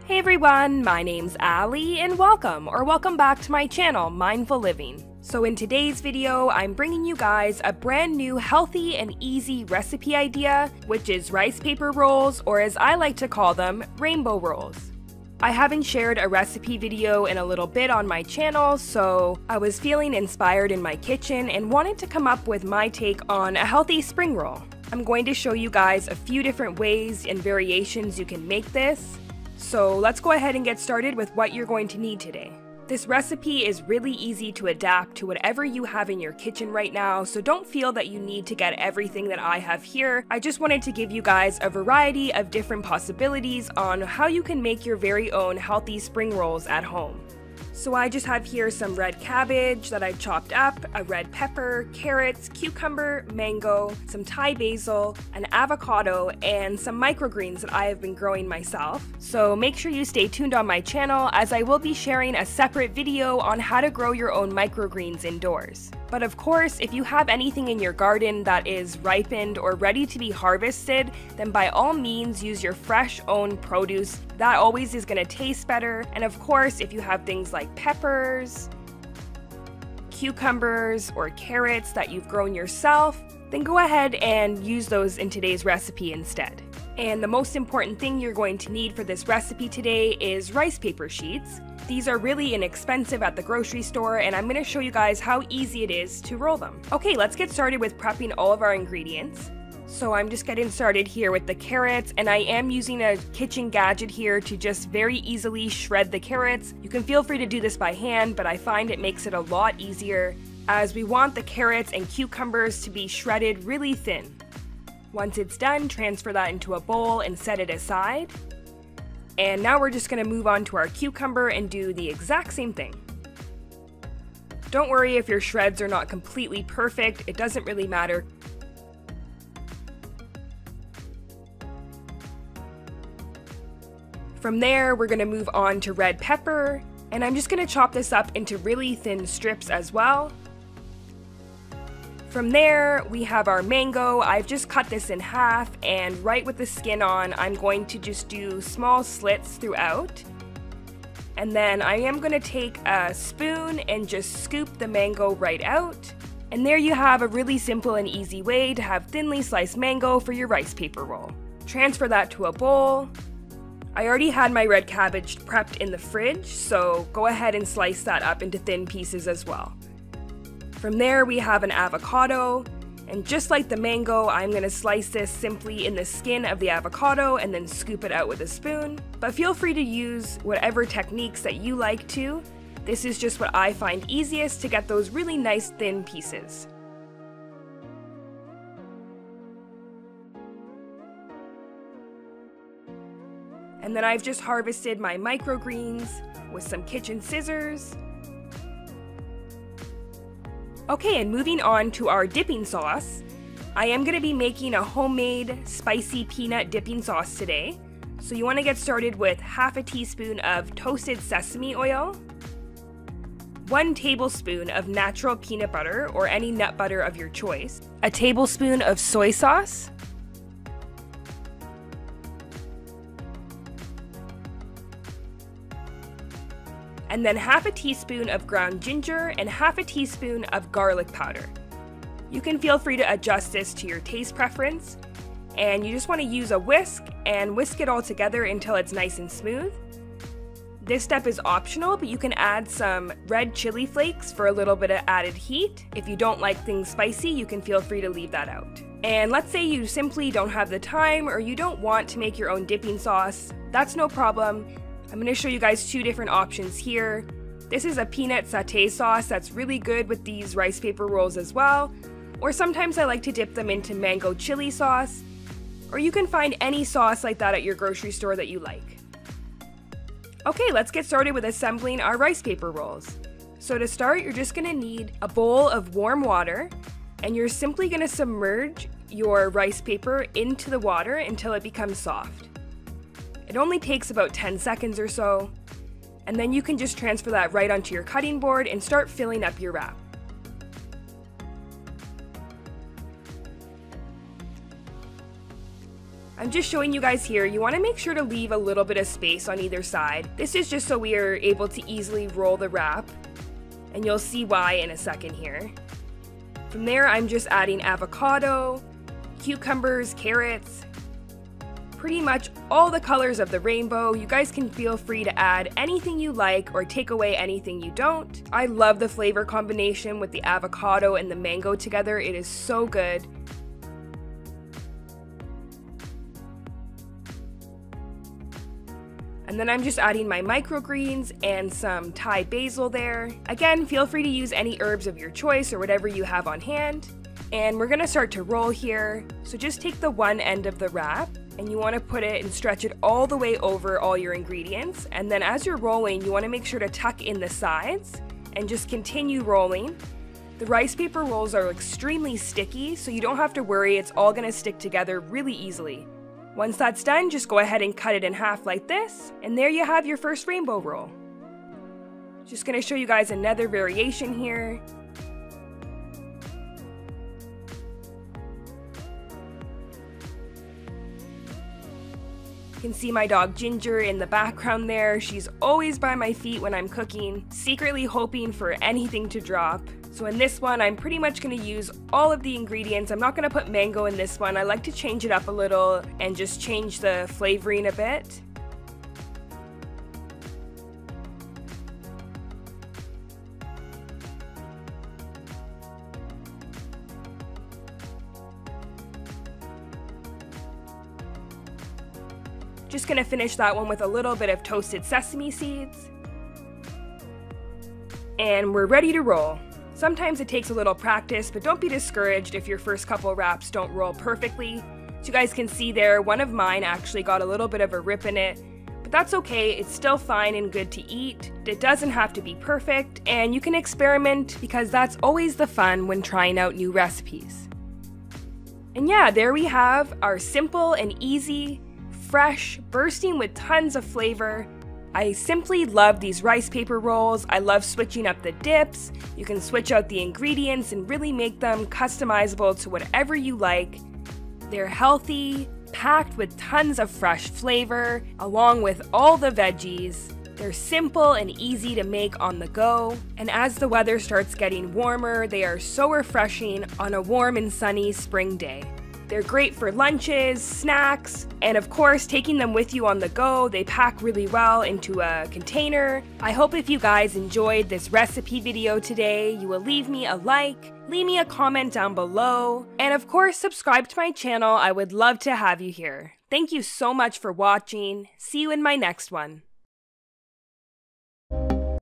Hey everyone, my name's Ali and welcome back to my channel, Mindful Living. So in today's video, I'm bringing you guys a brand new healthy and easy recipe idea, which is rice paper rolls, or as I like to call them, rainbow rolls. I haven't shared a recipe video in a little bit on my channel, so I was feeling inspired in my kitchen and wanted to come up with my take on a healthy spring roll. I'm going to show you guys a few different ways and variations you can make this. So let's go ahead and get started with what you're going to need today. This recipe is really easy to adapt to whatever you have in your kitchen right now, so don't feel that you need to get everything that I have here. I just wanted to give you guys a variety of different possibilities on how you can make your very own healthy spring rolls at home. So I just have here some red cabbage that I've chopped up, a red pepper, carrots, cucumber, mango, some Thai basil, an avocado, and some microgreens that I have been growing myself. So make sure you stay tuned on my channel as I will be sharing a separate video on how to grow your own microgreens indoors. But of course, if you have anything in your garden that is ripened or ready to be harvested, then by all means use your fresh own produce. That always is going to taste better. And of course, if you have things like peppers, cucumbers, or carrots that you've grown yourself, then go ahead and use those in today's recipe instead. And the most important thing you're going to need for this recipe today is rice paper sheets. These are really inexpensive at the grocery store, and I'm going to show you guys how easy it is to roll them. Okay, let's get started with prepping all of our ingredients. So I'm just getting started here with the carrots, and I am using a kitchen gadget here to just very easily shred the carrots. You can feel free to do this by hand, but I find it makes it a lot easier as we want the carrots and cucumbers to be shredded really thin. Once it's done, transfer that into a bowl and set it aside. And now we're just going to move on to our cucumber and do the exact same thing. Don't worry if your shreds are not completely perfect, it doesn't really matter. From there, we're going to move on to red pepper, and I'm just going to chop this up into really thin strips as well. From there, we have our mango. I've just cut this in half, and right with the skin on, I'm going to just do small slits throughout. And then I am going to take a spoon and just scoop the mango right out. And there you have a really simple and easy way to have thinly sliced mango for your rice paper roll. Transfer that to a bowl. I already had my red cabbage prepped in the fridge, so go ahead and slice that up into thin pieces as well. From there, we have an avocado, and just like the mango, I'm going to slice this simply in the skin of the avocado and then scoop it out with a spoon. But feel free to use whatever techniques that you like to. This is just what I find easiest to get those really nice thin pieces. And then I've just harvested my microgreens with some kitchen scissors. Okay, and moving on to our dipping sauce, I am going to be making a homemade spicy peanut dipping sauce today. So you want to get started with half a teaspoon of toasted sesame oil, 1 tablespoon of natural peanut butter or any nut butter of your choice, a tablespoon of soy sauce, and then half a teaspoon of ground ginger and half a teaspoon of garlic powder. You can feel free to adjust this to your taste preference, and you just want to use a whisk and whisk it all together until it's nice and smooth. This step is optional, but you can add some red chili flakes for a little bit of added heat. If you don't like things spicy, you can feel free to leave that out. And let's say you simply don't have the time or you don't want to make your own dipping sauce, that's no problem. I'm going to show you guys 2 different options here. This is a peanut satay sauce that's really good with these rice paper rolls as well. Or sometimes I like to dip them into mango chili sauce. Or you can find any sauce like that at your grocery store that you like. Okay, let's get started with assembling our rice paper rolls. So to start, you're just going to need a bowl of warm water, and you're simply going to submerge your rice paper into the water until it becomes soft. It only takes about 10 seconds or so, and then you can just transfer that right onto your cutting board and start filling up your wrap. I'm just showing you guys here, you want to make sure to leave a little bit of space on either side. This is just so we are able to easily roll the wrap, and you'll see why in a second here. From there, I'm just adding avocado, cucumbers, carrots, pretty much all the colors of the rainbow. You guys can feel free to add anything you like or take away anything you don't. I love the flavor combination with the avocado and the mango together. It is so good. And then I'm just adding my microgreens and some Thai basil there. Again, feel free to use any herbs of your choice or whatever you have on hand. And we're gonna start to roll here. So just take the one end of the wrap and you wanna put it and stretch it all the way over all your ingredients. And then as you're rolling, you wanna make sure to tuck in the sides and just continue rolling. The rice paper rolls are extremely sticky, so you don't have to worry, it's all gonna stick together really easily. Once that's done, just go ahead and cut it in half like this, and there you have your first rainbow roll. Just gonna show you guys another variation here. You can see my dog Ginger in the background there. She's always by my feet when I'm cooking, secretly hoping for anything to drop. So in this one, I'm pretty much going to use all of the ingredients. I'm not going to put mango in this one. I like to change it up a little and just change the flavoring a bit. Just going to finish that one with a little bit of toasted sesame seeds. And we're ready to roll. Sometimes it takes a little practice, but don't be discouraged if your first couple wraps don't roll perfectly. As you guys can see there, one of mine actually got a little bit of a rip in it, but that's okay, it's still fine and good to eat. It doesn't have to be perfect, and you can experiment because that's always the fun when trying out new recipes. And yeah, there we have our simple and easy, fresh, bursting with tons of flavor. I simply love these rice paper rolls. I love switching up the dips. You can switch out the ingredients and really make them customizable to whatever you like. They're healthy, packed with tons of fresh flavor, along with all the veggies. They're simple and easy to make on the go. And as the weather starts getting warmer, they are so refreshing on a warm and sunny spring day. They're great for lunches, snacks, and of course, taking them with you on the go. They pack really well into a container. I hope if you guys enjoyed this recipe video today, you will leave me a like, leave me a comment down below, and of course, subscribe to my channel. I would love to have you here. Thank you so much for watching. See you in my next one.